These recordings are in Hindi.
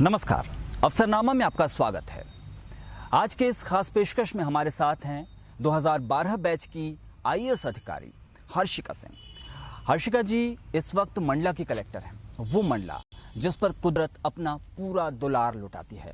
नमस्कार, अफसरनामा में आपका स्वागत है। आज के इस खास पेशकश में हमारे साथ हैं 2012 बैच की आईएएस अधिकारी हर्षिका सिंह। हर्षिका जी इस वक्त मंडला की कलेक्टर हैं, वो मंडला जिस पर कुदरत अपना पूरा दुलार लुटाती है।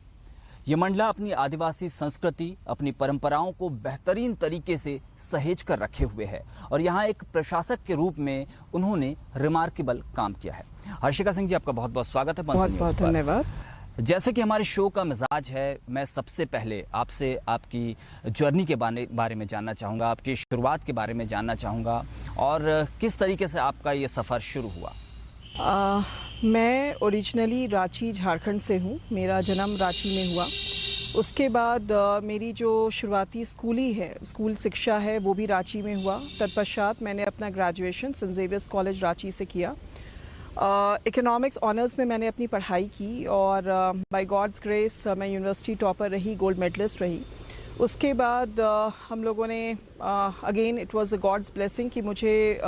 ये मंडला अपनी आदिवासी संस्कृति, अपनी परंपराओं को बेहतरीन तरीके से सहेज कर रखे हुए है और यहाँ एक प्रशासक के रूप में उन्होंने रिमार्केबल काम किया है। हर्षिका सिंह जी, आपका बहुत बहुत स्वागत है। बहुत बहुत धन्यवाद। जैसे कि हमारे शो का मिजाज है, मैं सबसे पहले आपसे आपकी जर्नी के बारे में जानना चाहूँगा, आपकी शुरुआत के बारे में जानना चाहूँगा और किस तरीके से आपका ये सफ़र शुरू हुआ। मैं ओरिजिनली रांची झारखंड से हूँ। मेरा जन्म रांची में हुआ। उसके बाद मेरी जो शुरुआती स्कूल शिक्षा है वो भी रांची में हुआ। तत्पश्चात मैंने अपना graduation Saint Xavier's College Ranchi से किया। इकोनॉमिक्स ऑनर्स में मैंने अपनी पढ़ाई की और बाय गॉड्स ग्रेस मैं यूनिवर्सिटी टॉपर रही, गोल्ड मेडलिस्ट रही। उसके बाद हम लोगों ने again it was a God's blessing कि मुझे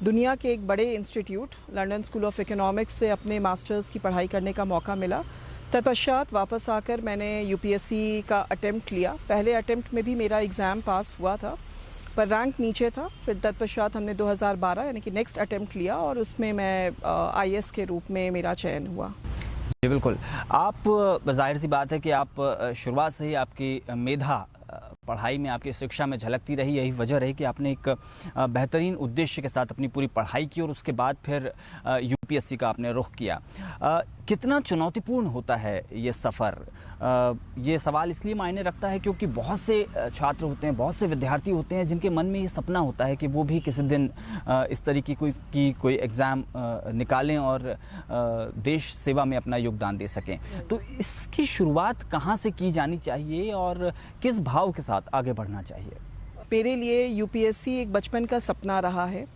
दुनिया के एक बड़े institute London School of Economics से अपने मास्टर्स की पढ़ाई करने का मौका मिला। तत्पश्चात वापस आकर मैंने यूपीएससी का अटेम्प्ट लिया। पहले अटेम्प्ट में भी मेरा एग्ज़ाम पास हुआ था पर रैंक नीचे था। फिर तत्पश्चात हमने 2012 यानी कि नेक्स्ट अटेम्प्ट लिया और उसमें मैं आईएएस के रूप में मेरा चयन हुआ। जी बिल्कुल। आप, जाहिर सी बात है कि आप शुरुआत से ही आपकी मेधा पढ़ाई में, आपकी शिक्षा में झलकती रही। यही वजह रही कि आपने एक बेहतरीन उद्देश्य के साथ अपनी पूरी पढ़ाई की और उसके बाद फिर यूपीएससी का आपने रुख किया। कितना चुनौतीपूर्ण होता है ये सफ़र? ये सवाल इसलिए मायने रखता है क्योंकि बहुत से छात्र होते हैं, बहुत से विद्यार्थी होते हैं जिनके मन में ये सपना होता है कि वो भी किसी दिन इस तरीके की कोई एग्ज़ाम निकालें और देश सेवा में अपना योगदान दे सकें। तो इसकी शुरुआत कहाँ से की जानी चाहिए और किस भाव के साथ आगे बढ़ना चाहिए? मेरे लिए यूपीएससी एक बचपन का सपना रहा है।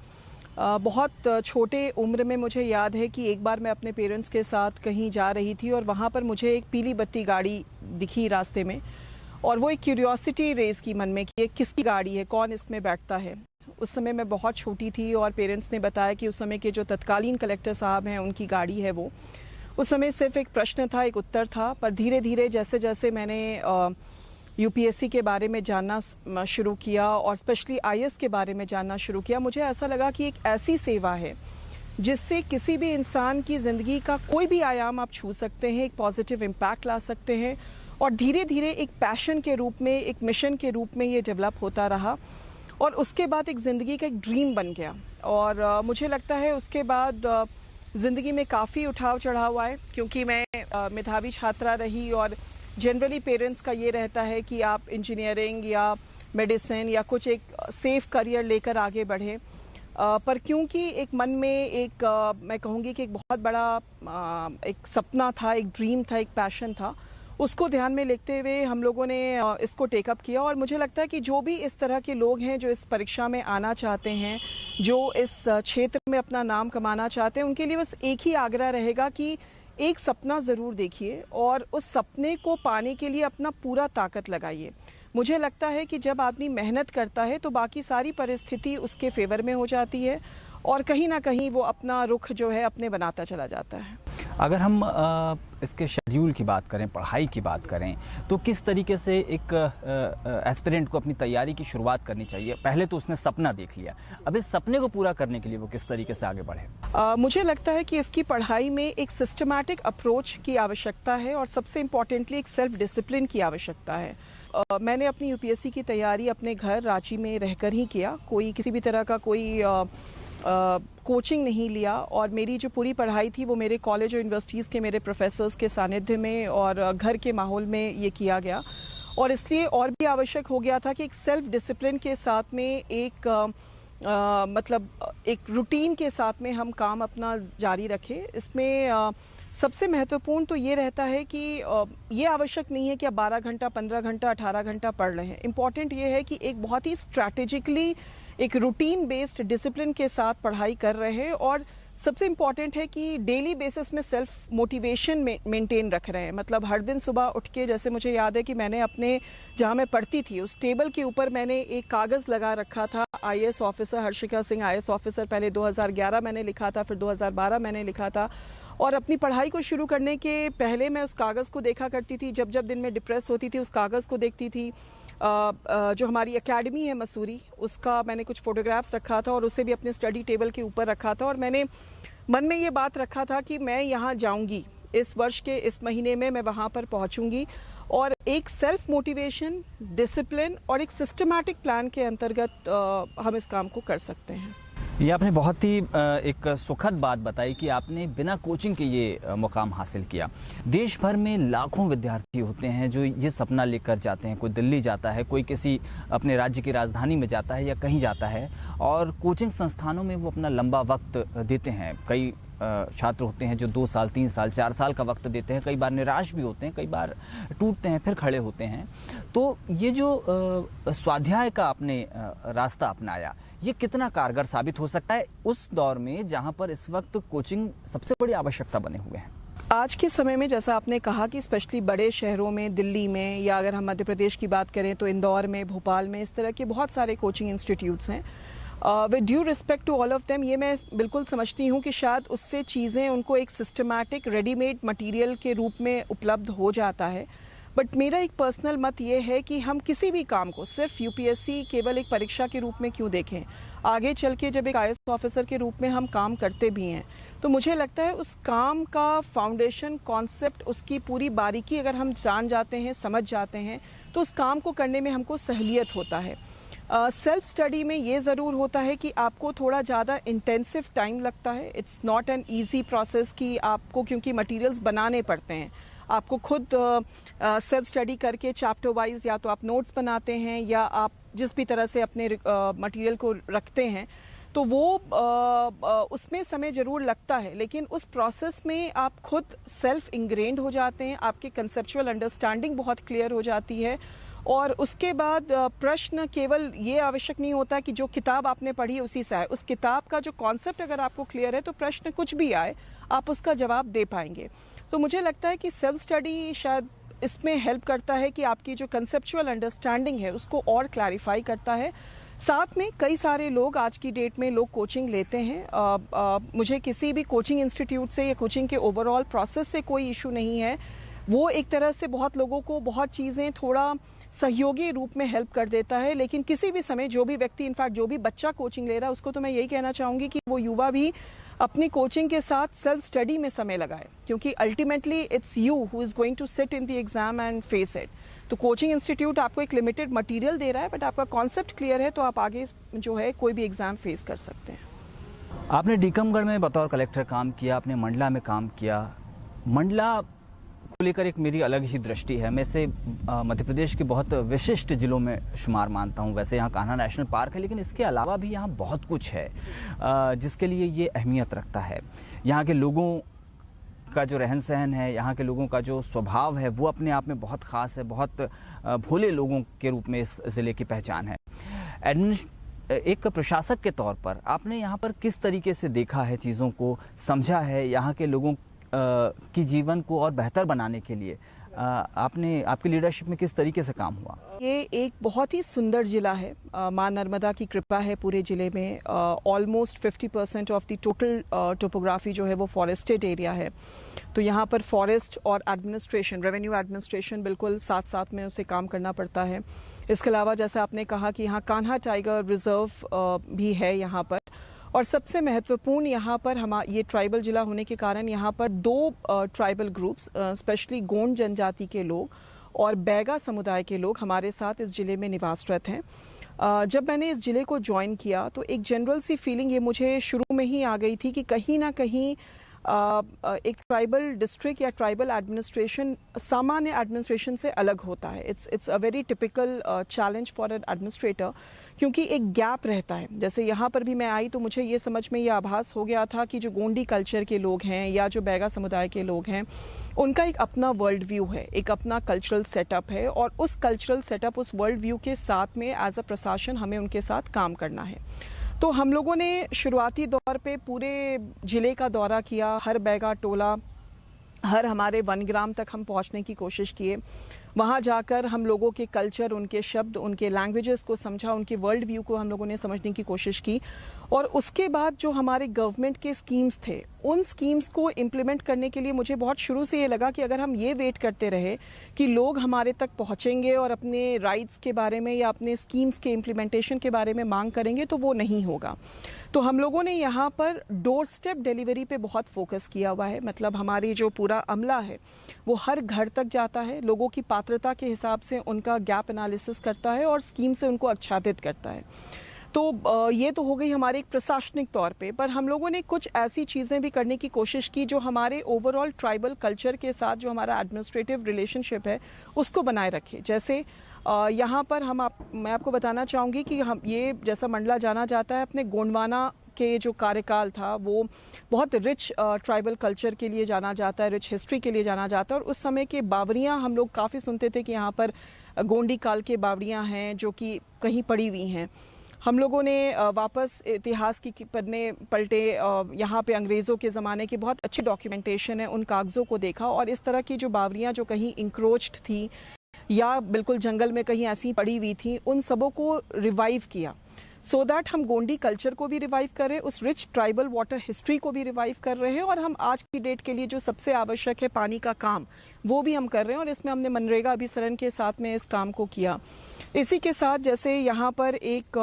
बहुत छोटे उम्र में मुझे याद है कि एक बार मैं अपने पेरेंट्स के साथ कहीं जा रही थी और वहाँ पर मुझे एक पीली बत्ती गाड़ी दिखी रास्ते में और वो एक क्यूरियोसिटी रेज़ की मन में कि ये किसकी गाड़ी है, कौन इसमें बैठता है। उस समय मैं बहुत छोटी थी और पेरेंट्स ने बताया कि उस समय के जो तत्कालीन कलेक्टर साहब हैं उनकी गाड़ी है वो। उस समय सिर्फ एक प्रश्न था, एक उत्तर था, पर धीरे धीरे जैसे जैसे मैंने यूपीएससी के बारे में जानना शुरू किया और स्पेशली आईएएस के बारे में जानना शुरू किया, मुझे ऐसा लगा कि एक ऐसी सेवा है जिससे किसी भी इंसान की ज़िंदगी का कोई भी आयाम आप छू सकते हैं, एक पॉजिटिव इम्पैक्ट ला सकते हैं और धीरे धीरे एक पैशन के रूप में, एक मिशन के रूप में ये डेवलप होता रहा और उसके बाद एक ज़िंदगी का एक ड्रीम बन गया। और मुझे लगता है उसके बाद ज़िंदगी में काफ़ी उठाव चढ़ाव आए क्योंकि मैं मेधावी छात्रा रही और जनरली पेरेंट्स का ये रहता है कि आप इंजीनियरिंग या मेडिसिन या कुछ एक सेफ करियर लेकर आगे बढ़ें। पर क्योंकि एक मन में एक मैं कहूँगी कि एक बहुत बड़ा एक सपना था, एक ड्रीम था, एक पैशन था, उसको ध्यान में लेते हुए हम लोगों ने इसको टेकअप किया। और मुझे लगता है कि जो भी इस तरह के लोग हैं जो इस परीक्षा में आना चाहते हैं, जो इस क्षेत्र में अपना नाम कमाना चाहते हैं, उनके लिए बस एक ही आग्रह रहेगा कि एक सपना ज़रूर देखिए और उस सपने को पाने के लिए अपना पूरा ताकत लगाइए। मुझे लगता है कि जब आदमी मेहनत करता है तो बाकी सारी परिस्थिति उसके फेवर में हो जाती है और कहीं ना कहीं वो अपना रुख जो है अपने बनाता चला जाता है। अगर हम इसके शेड्यूल की बात करें, पढ़ाई की बात करें, तो किस तरीके से एक एस्पिरेंट को अपनी तैयारी की शुरुआत करनी चाहिए? पहले तो उसने सपना देख लिया, अब इस सपने को पूरा करने के लिए वो किस तरीके से आगे बढ़े? मुझे लगता है कि इसकी पढ़ाई में एक सिस्टमैटिक अप्रोच की आवश्यकता है और सबसे इम्पॉर्टेंटली एक सेल्फ डिसिप्लिन की आवश्यकता है। मैंने अपनी यूपीएससी की तैयारी अपने घर रांची में रहकर ही किया। कोई किसी भी तरह का कोई कोचिंग नहीं लिया और मेरी जो पूरी पढ़ाई थी वो मेरे कॉलेज और यूनिवर्सिटीज़ के मेरे प्रोफेसर्स के सानिध्य में और घर के माहौल में ये किया गया। और इसलिए और भी आवश्यक हो गया था कि एक सेल्फ डिसिप्लिन के साथ में एक मतलब एक रूटीन के साथ में हम काम अपना जारी रखें। इसमें सबसे महत्वपूर्ण तो ये रहता है कि ये आवश्यक नहीं है कि आप 12 घंटा, 15 घंटा, 18 घंटा पढ़ रहे हैं। इम्पॉर्टेंट ये है कि एक बहुत ही स्ट्रैटेजिकली एक रूटीन बेस्ड डिसिप्लिन के साथ पढ़ाई कर रहे हैं और सबसे इम्पॉर्टेंट है कि डेली बेसिस में सेल्फ मोटिवेशन मेंटेन रख रहे हैं। मतलब हर दिन सुबह उठ के, जैसे मुझे याद है कि मैंने अपने जहाँ मैं पढ़ती थी उस टेबल के ऊपर मैंने एक कागज़ लगा रखा था, IAS officer Harshika Singh IAS officer. पहले 2011 मैंने लिखा था, फिर 2012 मैंने लिखा था। और अपनी पढ़ाई को शुरू करने के पहले मैं उस कागज़ को देखा करती थी। जब जब दिन में डिप्रेस होती थी उस कागज़ को देखती थी। जो हमारी एकेडमी है मसूरी, उसका मैंने कुछ फोटोग्राफ्स रखा था और उसे भी अपने स्टडी टेबल के ऊपर रखा था। और मैंने मन में ये बात रखा था कि मैं यहाँ जाऊँगी, इस वर्ष के इस महीने में मैं वहाँ पर पहुँचूँगी। और एक सेल्फ मोटिवेशन, डिसिप्लिन और एक सिस्टमैटिक प्लान के अंतर्गत हम इस काम को कर सकते हैं। ये आपने बहुत ही एक सुखद बात बताई कि आपने बिना कोचिंग के ये मुकाम हासिल किया। देश भर में लाखों विद्यार्थी होते हैं जो ये सपना लेकर जाते हैं। कोई दिल्ली जाता है, कोई किसी अपने राज्य की राजधानी में जाता है या कहीं जाता है, और कोचिंग संस्थानों में वो अपना लंबा वक्त देते हैं। कई छात्र होते हैं जो 2 साल, 3 साल, 4 साल का वक्त देते हैं। कई बार निराश भी होते हैं, कई बार टूटते हैं, फिर खड़े होते हैं। तो ये जो स्वाध्याय का आपने रास्ता अपनाया, ये कितना कारगर साबित हो सकता है उस दौर में जहां पर इस वक्त कोचिंग सबसे बड़ी आवश्यकता बने हुए हैं? आज के समय में, जैसा आपने कहा कि स्पेशली बड़े शहरों में, दिल्ली में, या अगर हम मध्य प्रदेश की बात करें तो इंदौर में, भोपाल में, इस तरह के बहुत सारे कोचिंग इंस्टीट्यूट्स हैं। With due respect to all of them, ये मैं बिल्कुल समझती हूँ कि शायद उससे चीज़ें उनको एक सिस्टमैटिक रेडीमेड मटेरियल के रूप में उपलब्ध हो जाता है। बट मेरा एक पर्सनल मत ये है कि हम किसी भी काम को सिर्फ यूपीएससी केवल एक परीक्षा के रूप में क्यों देखें। आगे चल के जब एक आईएएस ऑफिसर के रूप में हम काम करते भी हैं तो मुझे लगता है उस काम का फाउंडेशन, कॉन्सेप्ट, उसकी पूरी बारीकी अगर हम जान जाते हैं, समझ जाते हैं, तो उस काम को करने में हमको सहूलियत होता है। सेल्फ स्टडी में ये ज़रूर होता है कि आपको थोड़ा ज़्यादा इंटेंसिव टाइम लगता है। It's not an easy process कि आपको, क्योंकि मटेरियल्स बनाने पड़ते हैं, आपको खुद सेल्फ स्टडी करके चैप्टर वाइज या तो आप नोट्स बनाते हैं या आप जिस भी तरह से अपने मटेरियल को रखते हैं, तो वो उसमें समय ज़रूर लगता है। लेकिन उस प्रोसेस में आप खुद सेल्फ इंग्रेन्ड हो जाते हैं, आपकी कंसेप्चुअल अंडरस्टैंडिंग बहुत क्लियर हो जाती है। और उसके बाद प्रश्न केवल ये आवश्यक नहीं होता कि जो किताब आपने पढ़ी उसी से आए। उस किताब का जो कॉन्सेप्ट अगर आपको क्लियर है तो प्रश्न कुछ भी आए आप उसका जवाब दे पाएंगे। तो मुझे लगता है कि सेल्फ स्टडी शायद इसमें हेल्प करता है कि आपकी जो कंसेप्चुअल अंडरस्टैंडिंग है उसको और क्लैरिफाई करता है। साथ में कई सारे लोग आज की डेट में लोग कोचिंग लेते हैं। मुझे किसी भी कोचिंग इंस्टीट्यूट से या कोचिंग के ओवरऑल प्रोसेस से कोई इशू नहीं है। वो एक तरह से बहुत लोगों को बहुत चीज़ें थोड़ा सहयोगी रूप में हेल्प कर देता है। लेकिन किसी भी समय जो भी व्यक्ति, इनफैक्ट जो भी बच्चा कोचिंग ले रहा है, उसको तो मैं यही कहना चाहूँगी कि वो युवा भी अपनी कोचिंग के साथ सेल्फ स्टडी में समय लगाए, क्योंकि ultimately it's you who is going to sit in the exam and face it. तो कोचिंग इंस्टीट्यूट आपको एक लिमिटेड मटेरियल दे रहा है, बट आपका कॉन्सेप्ट क्लियर है तो आप आगे जो है कोई भी एग्जाम फेस कर सकते हैं। आपने टीकमगढ़ में बतौर कलेक्टर काम किया, आपने मंडला में काम किया। मंडला को लेकर एक मेरी अलग ही दृष्टि है। मैं इसे मध्य प्रदेश के बहुत विशिष्ट जिलों में शुमार मानता हूँ। वैसे यहाँ कान्हा नेशनल पार्क है, लेकिन इसके अलावा भी यहाँ बहुत कुछ है जिसके लिए ये अहमियत रखता है। यहाँ के लोगों का जो रहन सहन है, यहाँ के लोगों का जो स्वभाव है, वो अपने आप में बहुत ख़ास है। बहुत भोले लोगों के रूप में इस ज़िले की पहचान है। एक प्रशासक के तौर पर आपने यहाँ पर किस तरीके से देखा है, चीज़ों को समझा है, यहाँ के लोगों की जीवन को और बेहतर बनाने के लिए आपने, आपकी लीडरशिप में किस तरीके से काम हुआ? ये एक बहुत ही सुंदर जिला है। माँ नर्मदा की कृपा है पूरे जिले में। Almost 50% of the total topography जो है वो फॉरेस्टेड एरिया है। तो यहाँ पर फॉरेस्ट और एडमिनिस्ट्रेशन, रेवेन्यू एडमिनिस्ट्रेशन बिल्कुल साथ साथ में उसे काम करना पड़ता है। इसके अलावा जैसे आपने कहा कि यहाँ कान्हा टाइगर रिजर्व भी है यहाँ पर। और सबसे महत्वपूर्ण यहाँ पर ये ट्राइबल जिला होने के कारण यहाँ पर 2 ट्राइबल ग्रुप्स, स्पेशली गोंड जनजाति के लोग और बैगा समुदाय के लोग हमारे साथ इस ज़िले में निवासरत हैं। जब मैंने इस ज़िले को ज्वाइन किया तो एक जनरल सी फीलिंग ये मुझे शुरू में ही आ गई थी कि कहीं ना कहीं एक ट्राइबल डिस्ट्रिक्ट या ट्राइबल एडमिनिस्ट्रेशन सामान्य एडमिनिस्ट्रेशन से अलग होता है। It's a very typical challenge for an administrator, क्योंकि एक गैप रहता है। जैसे यहाँ पर भी मैं आई तो मुझे ये समझ में ये आभास हो गया था कि जो गोंडी कल्चर के लोग हैं या जो बैगा समुदाय के लोग हैं, उनका एक अपना वर्ल्ड व्यू है, एक अपना कल्चरल सेटअप है, और उस कल्चरल सेटअप, उस वर्ल्ड व्यू के साथ में एज अ प्रशासन हमें उनके साथ काम करना है। तो हम लोगों ने शुरुआती दौर पे पूरे ज़िले का दौरा किया, हर बैगा टोला, हर हमारे 1 ग्राम तक हम पहुंचने की कोशिश किए। वहां जाकर हम लोगों के कल्चर, उनके शब्द, उनके लैंग्वेजेस को समझा, उनके वर्ल्ड व्यू को हम लोगों ने समझने की कोशिश की। और उसके बाद जो हमारे गवर्नमेंट के स्कीम्स थे, उन स्कीम्स को इम्प्लीमेंट करने के लिए मुझे बहुत शुरू से ये लगा कि अगर हम ये वेट करते रहे कि लोग हमारे तक पहुंचेंगे और अपने राइट्स के बारे में या अपने स्कीम्स के इम्प्लीमेंटेशन के बारे में मांग करेंगे, तो वो नहीं होगा। तो हम लोगों ने यहाँ पर डोर स्टेप डिलीवरी पे बहुत फोकस किया हुआ है। मतलब हमारी जो पूरा अमला है वो हर घर तक जाता है, लोगों की पात्रता के हिसाब से उनका गैप एनालिसिस करता है और स्कीम से उनको आच्छादित करता है। तो ये तो हो गई हमारे एक प्रशासनिक तौर पे, पर हम लोगों ने कुछ ऐसी चीज़ें भी करने की कोशिश की जो हमारे ओवरऑल ट्राइबल कल्चर के साथ जो हमारा एडमिनिस्ट्रेटिव रिलेशनशिप है उसको बनाए रखे। जैसे यहाँ पर मैं आपको बताना चाहूँगी कि हम ये जैसा मंडला जाना जाता है, अपने गोंडवाना के जो कार्यकाल था वो बहुत रिच ट्राइबल कल्चर के लिए जाना जाता है, रिच हिस्ट्री के लिए जाना जाता है। और उस समय के बावरियाँ हम लोग काफ़ी सुनते थे कि यहाँ पर गोंडी काल के बावरियाँ हैं जो कि कहीं पड़ी हुई हैं। हम लोगों ने वापस इतिहास की पन्ने पलटे, यहाँ पे अंग्रेज़ों के ज़माने की बहुत अच्छी डॉक्यूमेंटेशन है, उन कागज़ों को देखा और इस तरह की जो बावरियाँ जो कहीं इंक्रोच्ड थी या बिल्कुल जंगल में कहीं ऐसी पड़ी हुई थी, उन सबों को रिवाइव किया, सो दैट हम गोंडी कल्चर को भी रिवाइव कर रहे हैं, उस रिच ट्राइबल वाटर हिस्ट्री को भी रिवाइव कर रहे हैं और हम आज की डेट के लिए जो सबसे आवश्यक है पानी का काम, वो भी हम कर रहे हैं। और इसमें हमने मनरेगा अभिसरण के साथ में इस काम को किया। इसी के साथ जैसे यहाँ पर एक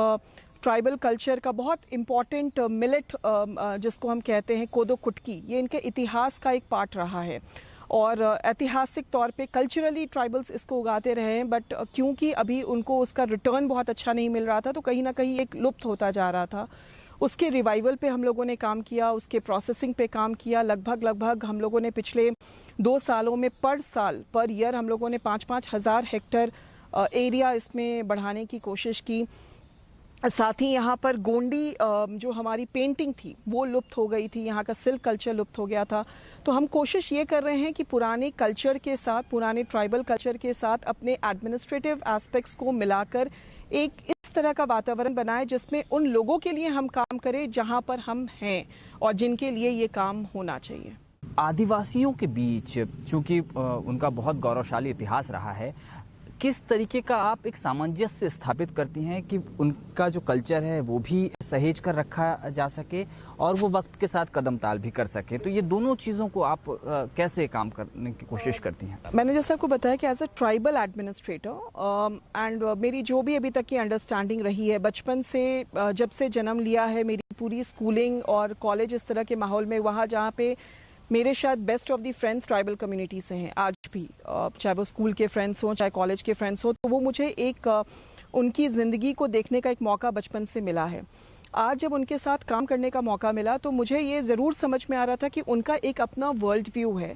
ट्राइबल कल्चर का बहुत इम्पॉर्टेंट मिलेट जिसको हम कहते हैं कोदो कुटकी, ये इनके इतिहास का एक पार्ट रहा है और ऐतिहासिक तौर पे कल्चरली ट्राइबल्स इसको उगाते रहे हैं, बट क्योंकि अभी उनको उसका रिटर्न बहुत अच्छा नहीं मिल रहा था तो कहीं ना कहीं एक लुप्त होता जा रहा था। उसके रिवाइवल पे हम लोगों ने काम किया, उसके प्रोसेसिंग पे काम किया। लगभग हम लोगों ने पिछले 2 सालों में पर ईयर हम लोगों ने 5-5 हज़ार हेक्टेयर एरिया इसमें बढ़ाने की कोशिश की। साथ ही यहाँ पर गोंडी जो हमारी पेंटिंग थी वो लुप्त हो गई थी, यहाँ का सिल्क कल्चर लुप्त हो गया था। तो हम कोशिश ये कर रहे हैं कि पुराने कल्चर के साथ, पुराने ट्राइबल कल्चर के साथ अपने एडमिनिस्ट्रेटिव एस्पेक्ट्स को मिलाकर एक इस तरह का वातावरण बनाए जिसमें उन लोगों के लिए हम काम करें जहाँ पर हम हैं और जिनके लिए ये काम होना चाहिए। आदिवासियों के बीच चूंकि उनका बहुत गौरवशाली इतिहास रहा है, किस तरीके का आप एक सामंजस्य स्थापित करती हैं कि उनका जो कल्चर है वो भी सहेज कर रखा जा सके और वो वक्त के साथ कदम ताल भी कर सके? तो ये दोनों चीज़ों को आप कैसे काम करने की कोशिश करती हैं? मैंने जैसे आपको बताया कि as a tribal administrator and मेरी जो भी अभी तक की अंडरस्टैंडिंग रही है, बचपन से जब से जन्म लिया है, मेरी पूरी स्कूलिंग और कॉलेज इस तरह के माहौल में, वहाँ जहाँ पे मेरे शायद best of the friends tribal community से हैं आज भी, चाहे वो स्कूल के फ्रेंड्स हों, चाहे कॉलेज के फ्रेंड्स हों, तो वो मुझे एक उनकी ज़िंदगी को देखने का एक मौका बचपन से मिला है। आज जब उनके साथ काम करने का मौका मिला तो मुझे ये ज़रूर समझ में आ रहा था कि उनका एक अपना वर्ल्ड व्यू है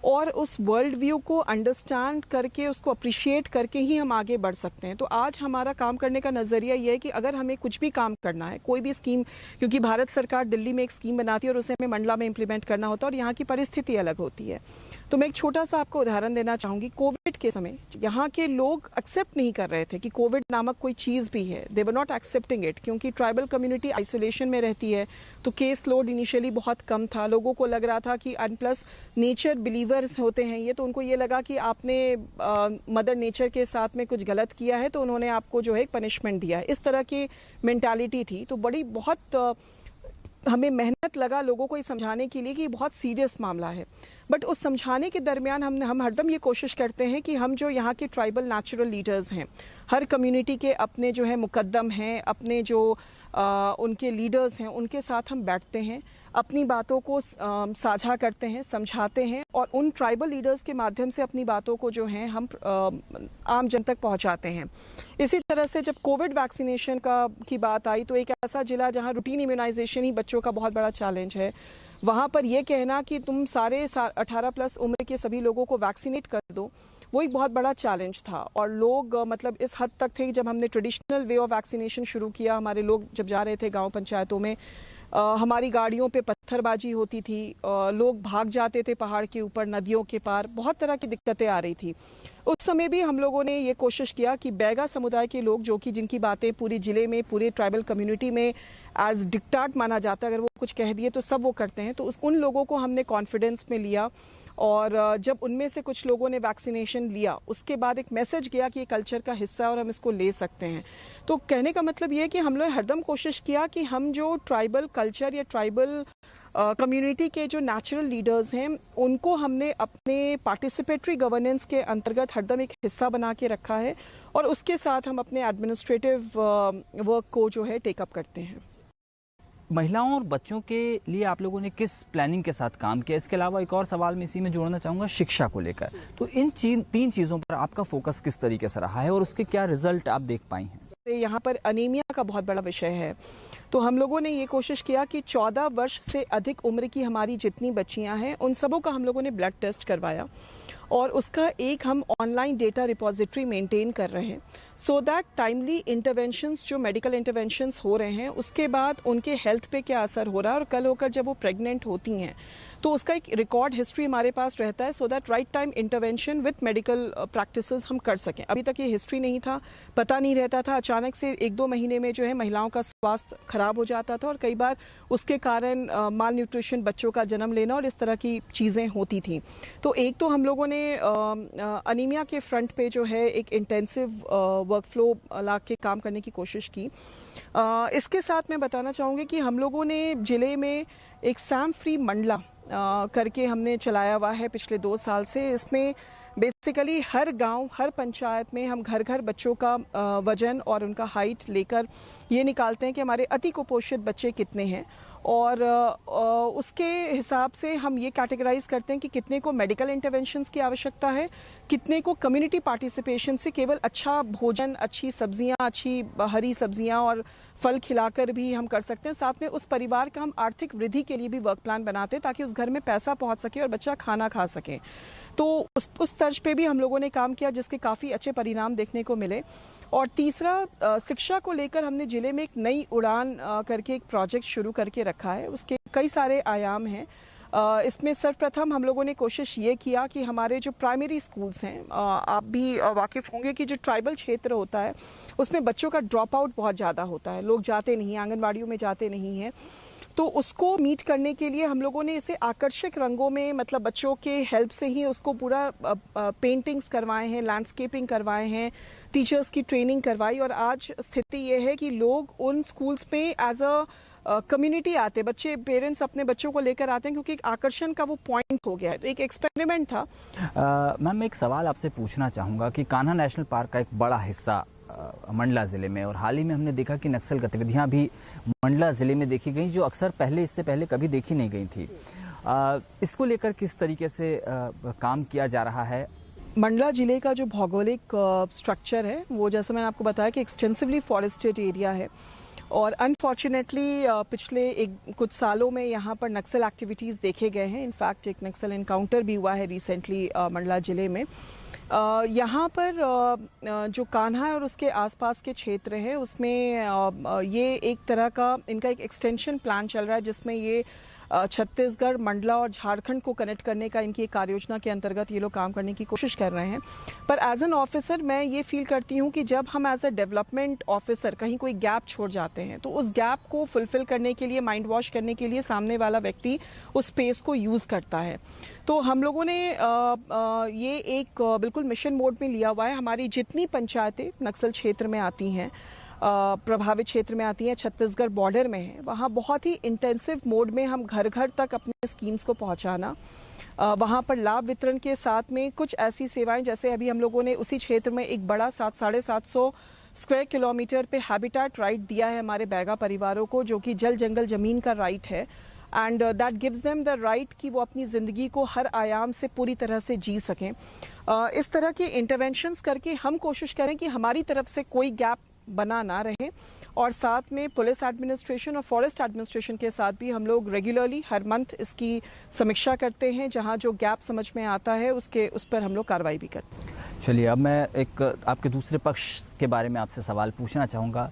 और उस वर्ल्ड व्यू को अंडरस्टैंड करके, उसको अप्रिशिएट करके ही हम आगे बढ़ सकते हैं। तो आज हमारा काम करने का नज़रिया ये है कि अगर हमें कुछ भी काम करना है, कोई भी स्कीम, क्योंकि भारत सरकार दिल्ली में एक स्कीम बनाती है और उसे हमें मंडला में इम्प्लीमेंट करना होता है और यहाँ की परिस्थिति अलग होती है। तो मैं एक छोटा सा आपको उदाहरण देना चाहूँगी। कोविड के समय यहाँ के लोग एक्सेप्ट नहीं कर रहे थे कि कोविड नामक कोई चीज़ भी है, दे वर नॉट एक्सेप्टिंग इट, क्योंकि ट्राइबल कम्युनिटी आइसोलेशन में रहती है तो केस लोड इनिशियली बहुत कम था। लोगों को लग रहा था कि प्लस नेचर बिलीवर्स होते हैं ये, तो उनको ये लगा कि आपने मदर नेचर के साथ में कुछ गलत किया है तो उन्होंने आपको जो है एक पनिशमेंट दिया है, इस तरह की मेंटालिटी थी। तो बहुत हमें मेहनत लगा लोगों को ये समझाने के लिए कि ये बहुत सीरियस मामला है, बट उस समझाने के दरमियान हम हरदम ये कोशिश करते हैं कि हम जो यहाँ के ट्राइबल नेचुरल लीडर्स हैं, हर कम्युनिटी के अपने जो है मुकद्दम हैं, अपने जो उनके लीडर्स हैं, उनके साथ हम बैठते हैं, अपनी बातों को साझा करते हैं, समझाते हैं और उन ट्राइबल लीडर्स के माध्यम से अपनी बातों को जो है हम आम जन तक पहुंचाते हैं। इसी तरह से जब कोविड वैक्सीनेशन की बात आई तो एक ऐसा जिला जहां रूटीन इम्यूनाइजेशन ही बच्चों का बहुत बड़ा चैलेंज है, वहां पर यह कहना कि तुम सारे 18+ उम्र के सभी लोगों को वैक्सीनेट कर दो, वो एक बहुत बड़ा चैलेंज था। और लोग मतलब इस हद तक थे कि जब हमने ट्रेडिशनल वे ऑफ वैक्सीनेशन शुरू किया, हमारे लोग जब जा रहे थे गांव पंचायतों में, हमारी गाड़ियों पे पत्थर पत्थरबाजी होती थी, लोग भाग जाते थे पहाड़ के ऊपर, नदियों के पार, बहुत तरह की दिक्कतें आ रही थी। उस समय भी हम लोगों ने ये कोशिश किया कि बैगा समुदाय के लोग, जो कि जिनकी बातें पूरे जिले में, पूरे ट्राइबल कम्युनिटी में एज डिक्टाट माना जाता है, अगर वो कुछ कह दिए तो सब वो करते हैं, तो उन लोगों को हमने कॉन्फिडेंस में लिया। और जब उनमें से कुछ लोगों ने वैक्सीनेशन लिया, उसके बाद एक मैसेज गया कि ये कल्चर का हिस्सा है और हम इसको ले सकते हैं। तो कहने का मतलब ये है कि हम लोग हरदम कोशिश किया कि हम जो ट्राइबल कल्चर या ट्राइबल कम्युनिटी के जो नेचुरल लीडर्स हैं, उनको हमने अपने पार्टिसिपेटरी गवर्नेंस के अंतर्गत हरदम एक हिस्सा बना के रखा है, और उसके साथ हम अपने एडमिनिस्ट्रेटिव वर्क को जो है टेकअप करते हैं। महिलाओं और बच्चों के लिए आप लोगों ने किस प्लानिंग के साथ काम किया? इसके अलावा एक और सवाल मैं इसी में जोड़ना चाहूँगा, शिक्षा को लेकर। तो इन तीन चीज़ों पर आपका फोकस किस तरीके से रहा है और उसके क्या रिजल्ट आप देख पाई हैं? यहाँ पर अनीमिया का बहुत बड़ा विषय है, तो हम लोगों ने ये कोशिश किया कि 14 वर्ष से अधिक उम्र की हमारी जितनी बच्चियां हैं, उन सबों का हम लोगों ने ब्लड टेस्ट करवाया, और उसका एक हम ऑनलाइन डेटा रिपोजिटरी मेंटेन कर रहे हैं, सो दैट टाइमली इंटरवेंशंस, जो मेडिकल इंटरवेंशंस हो रहे हैं, उसके बाद उनके हेल्थ पे क्या असर हो रहा है, और कल होकर जब वो प्रेग्नेंट होती हैं तो उसका एक रिकॉर्ड हिस्ट्री हमारे पास रहता है, so that right time intervention with medical practices हम कर सकें। अभी तक ये हिस्ट्री नहीं था, पता नहीं रहता था, अचानक से 1-2 महीने में जो है महिलाओं का स्वास्थ्य खराब हो जाता था, और कई बार उसके कारण माल न्यूट्रिशन, बच्चों का जन्म लेना और इस तरह की चीज़ें होती थी। तो एक तो हम लोगों ने अनीमिया के फ्रंट पे जो है एक इंटेंसिव वर्कफ्लो ला के काम करने की कोशिश की। इसके साथ मैं बताना चाहूँगी कि हम लोगों ने जिले में एक सैम फ्री मंडला करके हमने चलाया हुआ है पिछले 2 साल से। इसमें बेसिकली हर गांव, हर पंचायत में हम घर घर बच्चों का वजन और उनका हाइट लेकर ये निकालते हैं कि हमारे अति कुपोषित बच्चे कितने हैं, और उसके हिसाब से हम ये कैटेगराइज करते हैं कि कितने को मेडिकल इंटरवेंशंस की आवश्यकता है, कितने को कम्युनिटी पार्टिसिपेशन से केवल अच्छा भोजन, अच्छी सब्जियां, अच्छी हरी सब्जियां और फल खिलाकर भी हम कर सकते हैं। साथ में उस परिवार का हम आर्थिक वृद्धि के लिए भी वर्क प्लान बनाते हैं, ताकि उस घर में पैसा पहुंच सके और बच्चा खाना खा सके। तो उस तर्ज पे भी हम लोगों ने काम किया, जिसके काफ़ी अच्छे परिणाम देखने को मिले। और तीसरा, शिक्षा को लेकर हमने जिले में एक नई उड़ान करके एक प्रोजेक्ट शुरू करके रखा है। उसके कई सारे आयाम हैं। इसमें सर्वप्रथम हम लोगों ने कोशिश ये किया कि हमारे जो प्राइमरी स्कूल्स हैं, आप भी वाकिफ़ होंगे कि जो ट्राइबल क्षेत्र होता है उसमें बच्चों का ड्रॉप आउट बहुत ज़्यादा होता है, लोग जाते नहीं हैं, आंगनबाड़ियों में जाते नहीं हैं। तो उसको मीट करने के लिए हम लोगों ने इसे आकर्षक रंगों में, मतलब बच्चों के हेल्प से ही उसको पूरा पेंटिंग्स करवाए हैं, लैंडस्केपिंग करवाए हैं, टीचर्स की ट्रेनिंग करवाई, और आज स्थिति ये है कि लोग उन स्कूल्स में एज अ कम्युनिटी आते, बच्चे, पेरेंट्स अपने बच्चों को लेकर आते हैं, क्योंकि एक आकर्षण का वो पॉइंट हो गया है। तो एक एक्सपेरिमेंट था। मैम, मैं एक सवाल आपसे पूछना चाहूँगा कि कान्हा नेशनल पार्क का एक बड़ा हिस्सा मंडला ज़िले में, और हाल ही में हमने देखा कि नक्सल गतिविधियां भी मंडला ज़िले में देखी गई, जो अक्सर इससे पहले कभी देखी नहीं गई थी। इसको लेकर किस तरीके से काम किया जा रहा है? मंडला जिले का जो भौगोलिक स्ट्रक्चर है, वो जैसा मैंने आपको बताया कि एक्सटेंसिवली फॉरेस्टेड एरिया है, और अनफॉर्चुनेटली पिछले कुछ सालों में यहाँ पर नक्सल एक्टिविटीज़ देखे गए हैं। इनफैक्ट एक नक्सल एनकाउंटर भी हुआ है रिसेंटली मंडला जिले में। यहाँ पर जो कान्हा और उसके आसपास के क्षेत्र है, उसमें ये एक तरह का इनका एक एक्सटेंशन प्लान चल रहा है, जिसमें ये छत्तीसगढ़, मंडला और झारखंड को कनेक्ट करने का इनकी एक कार्ययोजना के अंतर्गत ये लोग काम करने की कोशिश कर रहे हैं। पर एज एन ऑफिसर मैं ये फील करती हूँ कि जब हम एज अ डेवलपमेंट ऑफिसर कहीं कोई गैप छोड़ जाते हैं, तो उस गैप को फुलफिल करने के लिए, माइंड वॉश करने के लिए सामने वाला व्यक्ति उस स्पेस को यूज़ करता है। तो हम लोगों ने ये एक बिल्कुल मिशन मोड में लिया हुआ है। हमारी जितनी पंचायतें नक्सल क्षेत्र में आती हैं, प्रभावित क्षेत्र में आती हैं, छत्तीसगढ़ बॉर्डर में है, वहाँ बहुत ही इंटेंसिव मोड में हम घर घर तक अपने स्कीम्स को पहुँचाना, वहाँ पर लाभ वितरण के साथ में कुछ ऐसी सेवाएं, जैसे अभी हम लोगों ने उसी क्षेत्र में एक बड़ा 750 स्क्वायर किलोमीटर पे हैबिटेट राइट दिया है हमारे बैगा परिवारों को, जो कि जल जंगल जमीन का राइट है, and that gives them the right कि वो अपनी ज़िंदगी को हर आयाम से पूरी तरह से जी सकें। इस तरह के इंटरवेंशंस करके हम कोशिश करें कि हमारी तरफ से कोई गैप बना ना रहे, और साथ में पुलिस एडमिनिस्ट्रेशन और फॉरेस्ट एडमिनिस्ट्रेशन के साथ भी हम लोग रेगुलरली हर मंथ इसकी समीक्षा करते हैं। जहां जो गैप समझ में आता है उस पर हम लोग कार्रवाई भी करते हैं। चलिए, अब मैं एक आपके दूसरे पक्ष के बारे में आपसे सवाल पूछना चाहूँगा।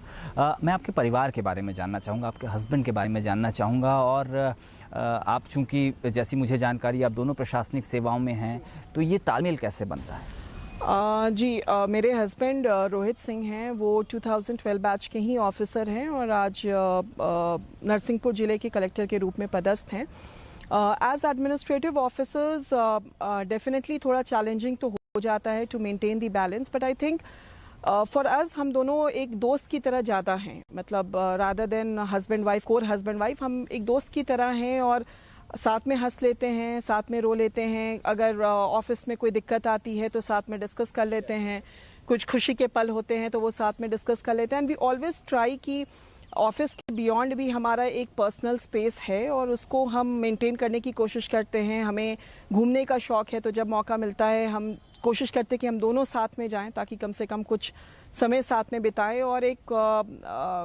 मैं आपके परिवार के बारे में जानना चाहूँगा, आपके हस्बैंड के बारे में जानना चाहूँगा। और आप चूँकि जैसी मुझे जानकारी आप दोनों प्रशासनिक सेवाओं में हैं, तो ये तालमेल कैसे बनता है? मेरे हस्बैंड रोहित सिंह हैं, वो 2012 बैच के ही ऑफिसर हैं और आज नरसिंहपुर ज़िले के कलेक्टर के रूप में पदस्थ हैं। एज एडमिनिस्ट्रेटिव ऑफिसर्स डेफिनेटली थोड़ा चैलेंजिंग तो हो जाता है to maintain the balance, but I think for us हम दोनों एक दोस्त की तरह ज़्यादा हैं। मतलब rather than husband wife, core husband wife, हम एक दोस्त की तरह हैं और साथ में हंस लेते हैं, साथ में रो लेते हैं। अगर ऑफिस में कोई दिक्कत आती है तो साथ में डिस्कस कर लेते हैं। कुछ खुशी के पल होते हैं तो वो साथ में डिस्कस कर लेते हैं। एंड वी ऑलवेज ट्राई कि ऑफिस के बियॉन्ड भी हमारा एक पर्सनल स्पेस है और उसको हम मेंटेन करने की कोशिश करते हैं। हमें घूमने का शौक है, तो जब मौका मिलता है हम कोशिश करते हैं कि हम दोनों साथ में जाएं ताकि कम से कम कुछ समय साथ में बिताएं। और एक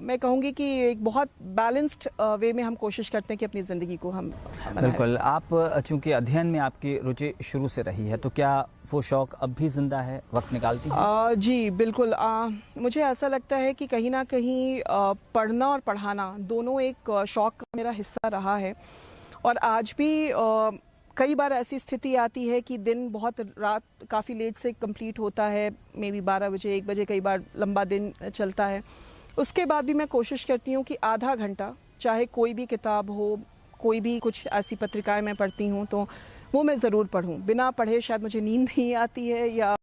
मैं कहूँगी कि एक बहुत बैलेंस्ड वे में हम कोशिश करते हैं कि अपनी ज़िंदगी को हम बिल्कुल। आप चूंकि अध्ययन में आपकी रुचि शुरू से रही है, तो क्या वो शौक अब भी जिंदा है, वक्त निकालती हैं? जी बिल्कुल। मुझे ऐसा लगता है कि कहीं ना कहीं पढ़ना और पढ़ाना दोनों एक शौक का मेरा हिस्सा रहा है। और आज भी कई बार ऐसी स्थिति आती है कि दिन बहुत रात काफ़ी लेट से कंप्लीट होता है, मे बी 12 बजे 1 बजे, कई बार लंबा दिन चलता है। उसके बाद भी मैं कोशिश करती हूँ कि आधा घंटा, चाहे कोई भी किताब हो, कोई भी कुछ ऐसी पत्रिकाएं मैं पढ़ती हूँ तो वो मैं ज़रूर पढूं। बिना पढ़े शायद मुझे नींद नहीं आती है या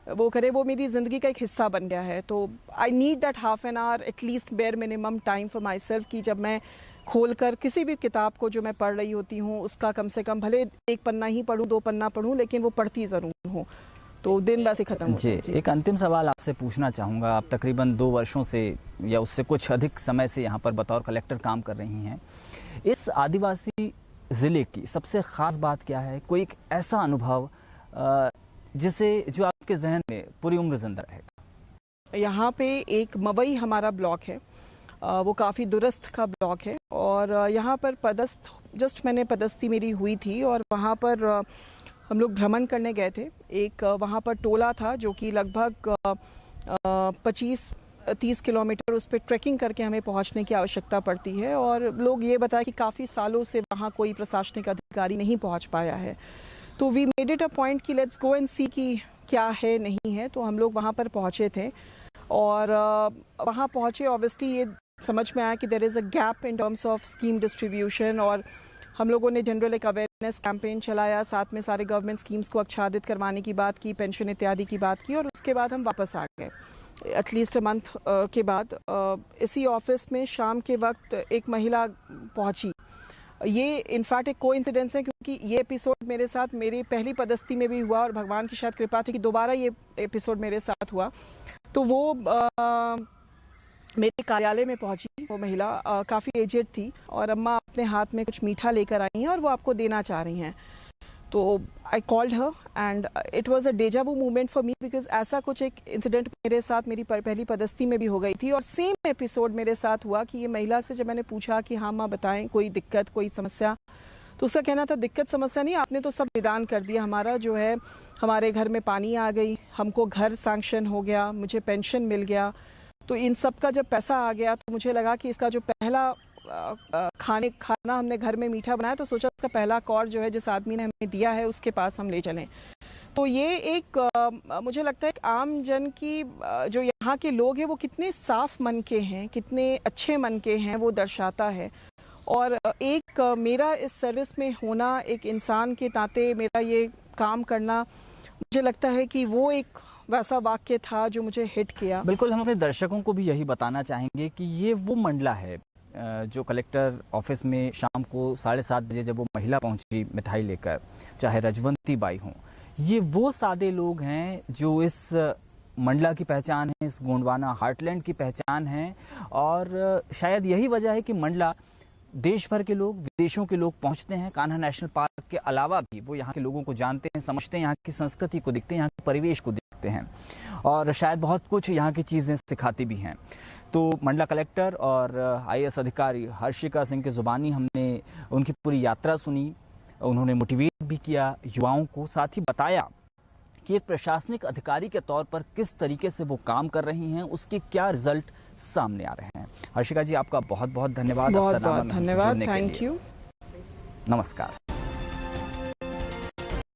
वो करे, वो मेरी ज़िंदगी का एक हिस्सा बन गया है। तो I need that half an hour at least bare minimum time for my self, कि जब मैं खोलकर किसी भी किताब को जो मैं पढ़ रही होती हूँ उसका कम से कम भले 1 पन्ना ही पढूं, 2 पन्ना पढूं, लेकिन वो पढ़ती ज़रूर हूँ, तो दिन वैसे खत्म हो जी। एक अंतिम सवाल आपसे पूछना चाहूँगा। आप तकरीबन 2 वर्षों से या उससे कुछ अधिक समय से यहाँ पर बतौर कलेक्टर काम कर रही हैं। इस आदिवासी ज़िले की सबसे ख़ास बात क्या है? कोई एक ऐसा अनुभव जो आपके जहन में पूरी उम्र जिंदा रहेगा? यहाँ पे एक मवई हमारा ब्लॉक है, वो काफ़ी दुरस्त का ब्लॉक है और यहाँ पर जस्ट मैंने पदस्थी मेरी हुई थी और वहाँ पर हम लोग भ्रमण करने गए थे। एक वहाँ पर टोला था जो कि लगभग 25-30 किलोमीटर उस पर ट्रैकिंग करके हमें पहुँचने की आवश्यकता पड़ती है और लोग ये बताया कि काफ़ी सालों से वहाँ कोई प्रशासनिक अधिकारी नहीं पहुँच पाया है। तो we made it a point कि लेट्स गो एंड सी कि क्या है नहीं है। तो हम लोग वहाँ पर पहुँचे थे और वहाँ पहुँचे, ऑब्वियसली ये समझ में आया कि there is a gap in terms of scheme distribution और हम लोगों ने जनरल एक अवेयरनेस कैंपेन चलाया, साथ में सारे गवर्नमेंट स्कीम्स को आच्छादित करवाने की बात की, पेंशन इत्यादि की बात की और उसके बाद हम वापस आ गए। एटलीस्ट अ मंथ के बाद इसी ऑफिस में शाम के वक्त एक महिला पहुंची। ये इनफैक्ट एक कोइंसिडेंस है क्योंकि ये एपिसोड मेरे साथ मेरी पहली पदस्थी में भी हुआ और भगवान की शायद कृपा थी कि दोबारा ये एपिसोड मेरे साथ हुआ। तो वो मेरे कार्यालय में पहुंची वो महिला, काफ़ी एजेड थी और अम्मा अपने हाथ में कुछ मीठा लेकर आई हैं और वो आपको देना चाह रही हैं। तो I called her and it was a deja vu movement for me because ऐसा कुछ एक इंसिडेंट मेरे साथ मेरी पहली पदस्थी में भी हो गई थी और सेम एपिसोड मेरे साथ हुआ कि ये महिला से जब मैंने पूछा कि हाँ माँ बताएं कोई दिक्कत कोई समस्या, तो उसका कहना था दिक्कत समस्या नहीं, आपने तो सब निदान कर दिया, हमारा जो है हमारे घर में पानी आ गई, हमको घर सैंक्शन हो गया, मुझे पेंशन मिल गया। तो इन सब का जब पैसा आ गया तो मुझे लगा कि इसका जो पहला खाना हमने घर में मीठा बनाया तो सोचा उसका पहला कौर जो है जिस आदमी ने हमें दिया है उसके पास हम ले चलें। तो ये एक मुझे लगता है कि आम जन की जो यहाँ के लोग हैं वो कितने साफ मन के हैं, कितने अच्छे मन के हैं, वो दर्शाता है। और एक मेरा इस सर्विस में होना, एक इंसान के नाते मेरा ये काम करना, मुझे लगता है कि वो एक वैसा वाक्य था जो मुझे हिट किया। बिल्कुल, हम अपने दर्शकों को भी यही बताना चाहेंगे कि ये वो मंडला है जो कलेक्टर ऑफिस में शाम को 7:30 बजे जब वो महिला पहुंची मिठाई लेकर, चाहे रजवंती बाई हों, ये वो सादे लोग हैं जो इस मंडला की पहचान है, इस गोंडवाना हार्टलैंड की पहचान है। और शायद यही वजह है कि मंडला देश भर के लोग, विदेशों के लोग पहुंचते हैं। कान्हा नेशनल पार्क के अलावा भी वो यहाँ के लोगों को जानते हैं, समझते हैं, यहाँ की संस्कृति को देखते हैं, यहाँ के परिवेश को देखते हैं और शायद बहुत कुछ यहाँ की चीज़ें सिखाती भी हैं। तो मंडला कलेक्टर और आईएएस अधिकारी हर्षिका सिंह की जुबानी हमने उनकी पूरी यात्रा सुनी। उन्होंने मोटिवेट भी किया युवाओं को, साथ ही बताया कि एक प्रशासनिक अधिकारी के तौर पर किस तरीके से वो काम कर रही हैं, उसके क्या रिजल्ट सामने आ रहे हैं। हर्षिका जी, आपका बहुत बहुत धन्यवाद। बहुत बहुत धन्यवाद। Thank you. नमस्कार।